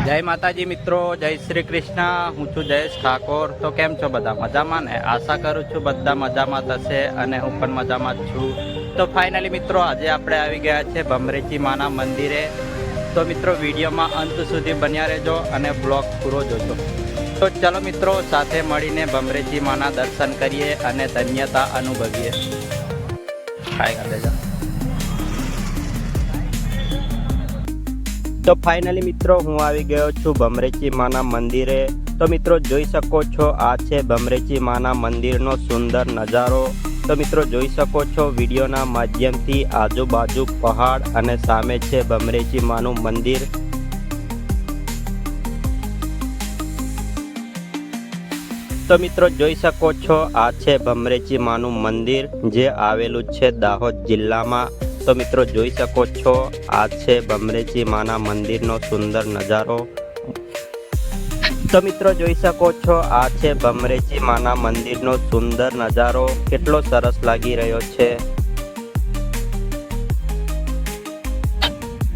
जय माताजी मित्रों, जय श्री कृष्ण। हूँ छुं जयेश ठाकोर। तो केम छो बधा मजामां ने? आशा करूँ छुं बधा मजामां थशे अने हूँ पण मजामां ज छुं। तो फाइनली मित्रों आज आपणे आवी गया छे भमरेची माना मंदिरे। तो मित्रों विडियो में अंत सुधी बन्या रहेजो अने ब्लॉग पूरो जोजो। तो चलो मित्रों साथे मळीने भमरेची माना दर्शन करीए अने धन्यता अनुभवीए। हाय गांधीजा। तो फाइनली मित्रों हूँ आई गयो छू भमरेची माना मंदिरे। तो मित्रों जोई सको छो आ छे भमरेची माना मंदिर नो सुंदर नजारो। तो मित्रों जोई सको छो वीडियो ना माध्यम थी आजूबाजू पहाड़ अने सामे छे भमरेची मानु मंदिर। तो मित्रों जोई सको छो आ छे भमरेची मानु मंदिर जे आवेलू छे दाहोद जिल्ला में। तो मित्रों जोई सको छो आ छे भमरेची माना मंदिर नो सुंदर नजारो। तो मित्रों जोई सको छो आ छे भमरेची माना मंदिर नो सुंदर नजारो केटलो सरस लागी रह्यो छे।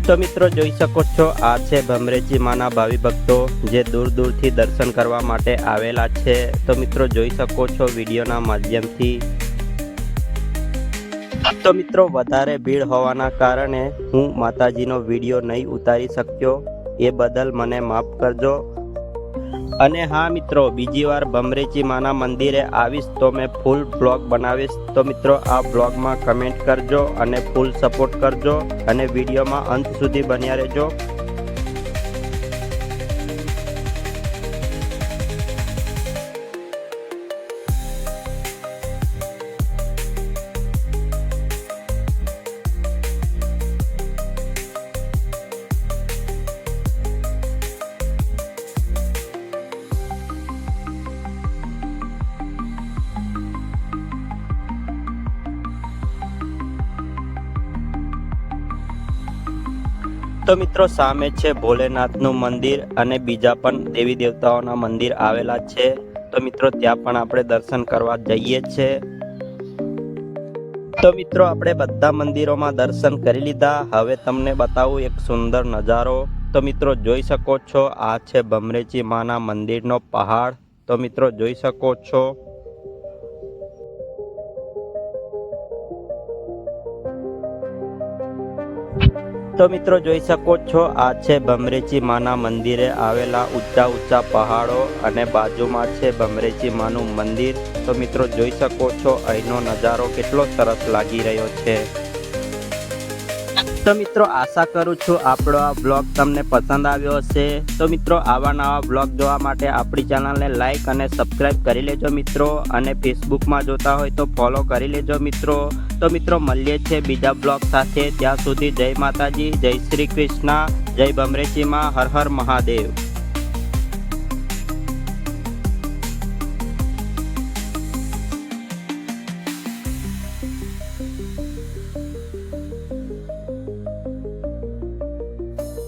तो मित्रों जोई सको छो आ छे भमरेची माना भावी भक्तो जे दूर दूर थी दर्शन करवा माटे आवेला छे। तो मित्रों जोई सको छो विडियो ना माध्यम थी। तो मित्रों वधारे भीड़ होवाना कारणे हूँ माताजीनो विडियो नहीं उतारी शक्यो, ए बदल मने माफ करजो। अने हाँ मित्रों बीजी वार भमरेची माना मंदिरे आवीश तो मैं फूल ब्लॉग बनावीश। तो मित्रों आ ब्लॉग में कमेंट करजो अने फूल सपोर्ट करजो अने विडियो में अंत सुधी बन्या रहेजो। तो मित्रों सामे छे भोलेनाथनु मंदिर अने बीजा पण देवी देवताओना मंदिर आवेला छे। तो मित्रों त्यां पण आपणे दर्शन करवा जईए छे। तो मित्रों आपणे बधा मंदिरोमां दर्शन करी लीधा। हवे तमने बतावुं एक सुंदर नजारो। तो मित्रों जोई सको छो आ छे भमरेची माना मंदिरनो पहाड़। तो मित्रों जोई सको छो। तो मित्रों जोई सको छो आ छे भमरेची माना मंदिरे आवेला ऊंचा ऊंचा पहाड़ो अने बाजुमां छे भमरेची मानु मंदिर। तो मित्रों जोई सको छो અહીંનો नजारो केटलो सरस लागी रह्यो छे। तो मित्रों आशा करूँ छूँ आपणो आ ब्लॉग तमने पसंद आव्यो हशे। तो मित्रों आवा नवा ब्लॉग जोवा माटे आपणी चेनलने लाइक अने सब्सक्राइब करी लेजो मित्रों। अने फेसबुक में जोता होय तो फॉलो करी लेजो मित्रों। तो मित्रों मळीए छे बीजा ब्लॉग साथे। त्यां सुधी जय माताजी, जय श्री कृष्ण, जय भमरेची मां, हर हर महादेव।